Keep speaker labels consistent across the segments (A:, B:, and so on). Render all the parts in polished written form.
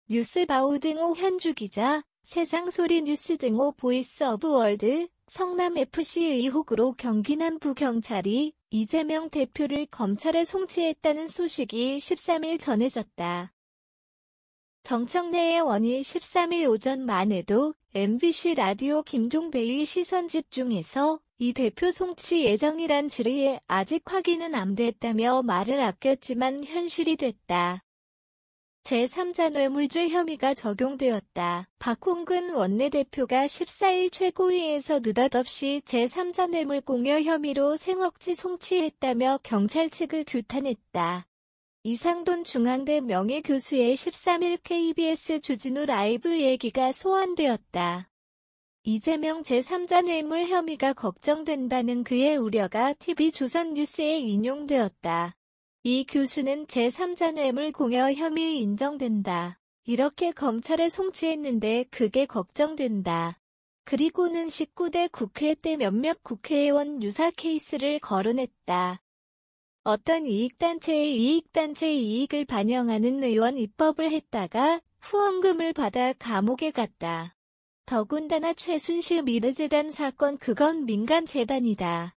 A: 뉴스바우 등호 현주기자, 세상소리 뉴스 등호 보이스 오브 월드, 성남FC 의혹으로 경기 남부경찰이 이재명 대표를 검찰에 송치했다는 소식이 13일 전해졌다. 정청래의 원이 13일 오전만 해도 MBC 라디오 김종배의 시선집중에서 이 대표 송치 예정이란 질의에 아직 확인은 안 됐다며 말을 아꼈지만 현실이 됐다. 제3자 뇌물죄 혐의가 적용되었다. 박홍근 원내대표가 14일 최고위에서 느닷없이 제3자 뇌물 공여 혐의로 생억지 송치했다며 경찰 측을 규탄했다. 이상돈 중앙대 명예교수의 13일 KBS 주진우 라이브 얘기가 소환되었다. 이재명 제3자 뇌물 혐의가 걱정된다는 그의 우려가 TV조선 뉴스에 인용되었다. 이 교수는 제3자 뇌물 공여 혐의 인정된다. 이렇게 검찰에 송치했는데 그게 걱정된다. 그리고는 19대 국회 때 몇몇 국회의원 유사 케이스를 거론했다. 어떤 이익단체의 이익을 반영하는 의원 입법을 했다가 후원금을 받아 감옥에 갔다. 더군다나 최순실 미르재단 사건 그건 민간재단이다.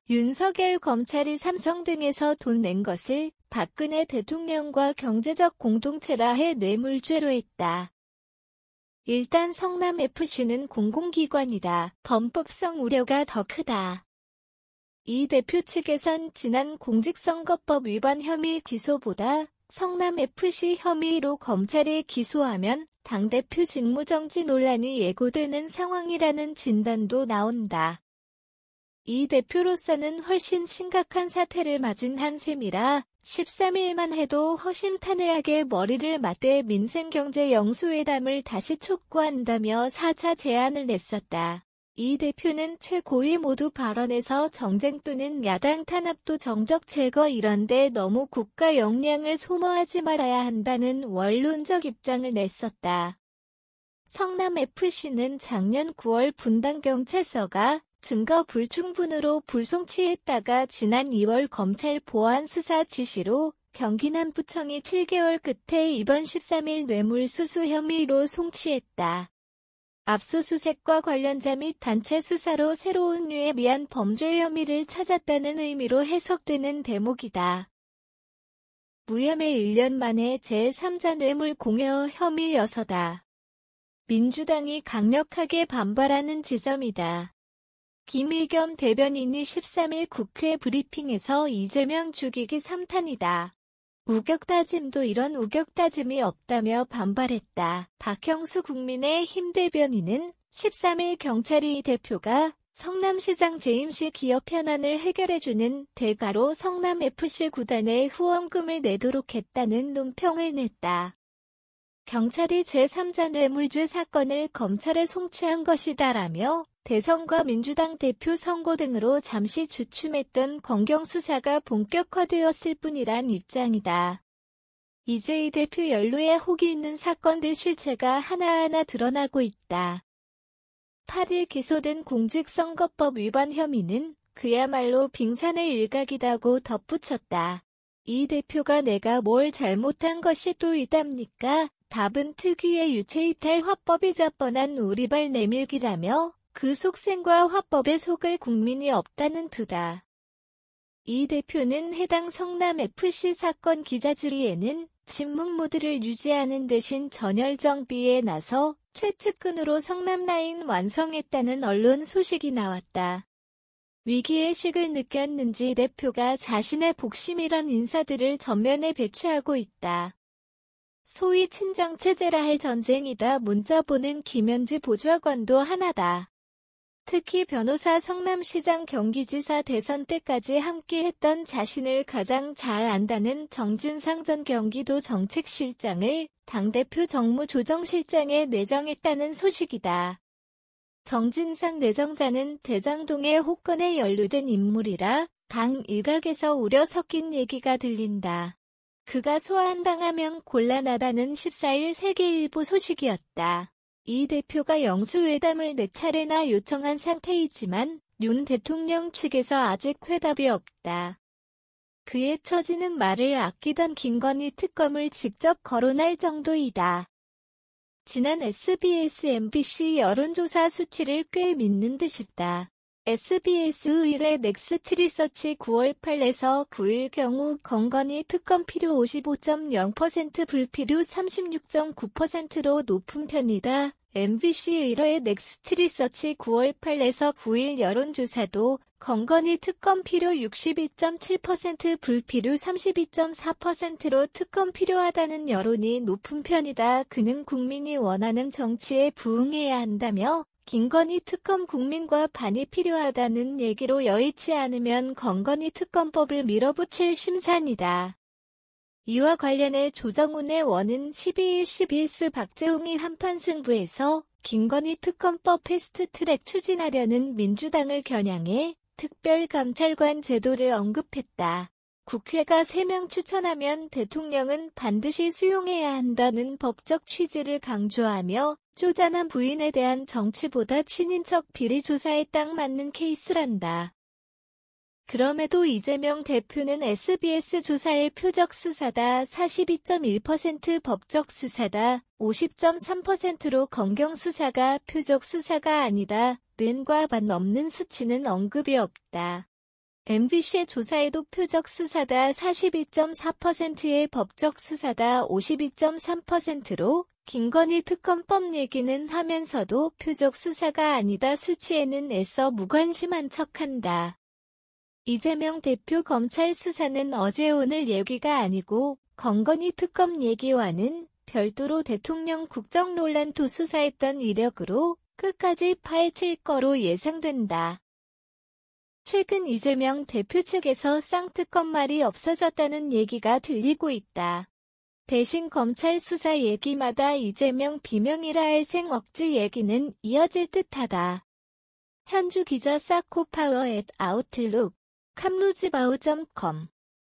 A: 윤석열 검찰이 삼성 등에서 돈 낸 것을 박근혜 대통령과 경제적 공동체라 해 뇌물죄로 했다. 일단 성남FC는 공공기관이다. 범법성 우려가 더 크다. 이 대표 측에선 지난 공직선거법 위반 혐의 기소보다 성남FC 혐의로 검찰이 기소하면 당대표 직무정지 논란이 예고되는 상황이라는 진단도 나온다. 이 대표로서는 훨씬 심각한 사태를 맞은 한 셈이라 13일만 해도 허심탄회하게 머리를 맞대 민생경제 영수회담을 다시 촉구한다며 4차 제안을 냈었다. 이 대표는 최고위 모두 발언에서 정쟁 또는 야당 탄압도 정적 제거 이런데 너무 국가 역량을 소모하지 말아야 한다는 원론적 입장을 냈었다. 성남FC는 작년 9월 분당경찰서가 증거 불충분으로 불송치했다가 지난 2월 검찰 보안 수사 지시로 경기 남부청이 7개월 끝에 이번 13일 뇌물수수 혐의로 송치했다. 압수수색과 관련자 및 단체 수사로 새로운 류의 미안 범죄 혐의를 찾았다는 의미로 해석되는 대목이다. 무혐의 1년 만에 제3자 뇌물 공여 혐의여서다. 민주당이 강력하게 반발하는 지점이다. 김의겸 대변인이 13일 국회 브리핑에서 이재명 죽이기 3탄이다. 우격다짐도 이런 우격다짐이 없다며 반발했다. 박형수 국민의힘 대변인은 13일 경찰이 이 대표가 성남시장 재임시 기업 현안을 해결해주는 대가로 성남FC 구단에 후원금을 내도록 했다는 논평을 냈다. 경찰이 제3자 뇌물죄 사건을 검찰에 송치한 것이다라며 대선과 민주당 대표 선거 등으로 잠시 주춤했던 검경 수사가 본격화되었을 뿐이란 입장이다. 이제 이 대표 연루에 혹이 있는 사건들 실체가 하나하나 드러나고 있다. 8일 기소된 공직선거법 위반 혐의는 그야말로 빙산의 일각이다고 덧붙였다. 이 대표가 내가 뭘 잘못한 것이 또 있답니까? 답은 특유의 유체이탈 화법이자 뻔한 오리발 내밀기라며 그 속셈과 화법에 속을 국민이 없다는 투다. 이 대표는 해당 성남FC 사건 기자질의에는 침묵 모드를 유지하는 대신 전열 정비에 나서 최측근으로 성남라인 완성했다는 언론 소식이 나왔다. 위기의 식을 느꼈는지 대표가 자신의 복심이란 인사들을 전면에 배치하고 있다. 소위 친정체제라 할 전쟁이다. 문자 보낸 김현지 보좌관도 하나다. 특히 변호사 성남시장 경기지사 대선 때까지 함께했던 자신을 가장 잘 안다는 정진상 전 경기도 정책실장을 당대표 정무조정실장에 내정했다는 소식이다. 정진상 내정자는 대장동의 호건에 연루된 인물이라 당 일각에서 우려 섞인 얘기가 들린다. 그가 소환당하면 곤란하다는 14일 세계일보 소식이었다. 이 대표가 영수회담을 4차례나 요청한 상태이지만 윤 대통령 측에서 아직 회답이 없다. 그의 처지는 말을 아끼던 김건희 특검을 직접 거론할 정도이다. 지난 SBS MBC 여론조사 수치를 꽤 믿는 듯싶다. SBS 의뢰 넥스트 리서치 9월 8에서 9일 경우 건건이 특검 필요 55.0% 불필요 36.9%로 높은 편이다. MBC 의뢰 넥스트 리서치 9월 8에서 9일 여론조사도 건건이 특검 필요 62.7% 불필요 32.4%로 특검 필요하다는 여론이 높은 편이다. 그는 국민이 원하는 정치에 부응해야 한다며 김건희 특검 국민과 반이 필요하다는 얘기로 여의치 않으면 건건희 특검법을 밀어붙일 심산이다. 이와 관련해 조정훈의 원은 12일 CBS 박재홍이 한판 승부에서 김건희 특검법 패스트트랙 추진하려는 민주당을 겨냥해 특별감찰관 제도를 언급했다. 국회가 3명 추천하면 대통령은 반드시 수용해야 한다는 법적 취지를 강조하며 쪼잔한 부인에 대한 정치보다 친인척 비리 조사에 딱 맞는 케이스란다. 그럼에도 이재명 대표는 SBS 조사의 표적 수사다 42.1% 법적 수사다 50.3%로 검경 수사가 표적 수사가 아니다 는과 반넘는 수치는 언급이 없다. MBC의 조사에도 표적 수사다 42.4%의 법적 수사다 52.3%로 김건희 특검법 얘기는 하면서도 표적 수사가 아니다 수치에는 애써 무관심한 척한다. 이재명 대표 검찰 수사는 어제 오늘 얘기가 아니고 건건희 특검 얘기와는 별도로 대통령 국정 논란도 수사했던 이력으로 끝까지 파헤칠 거로 예상된다. 최근 이재명 대표 측에서 쌍특검 말이 없어졌다는 얘기가 들리고 있다. 대신 검찰 수사 얘기마다 이재명 비명이라 할 생 억지 얘기는 이어질 듯하다. 현주 기자 사코파워 @아웃룩 캄루즈바우.com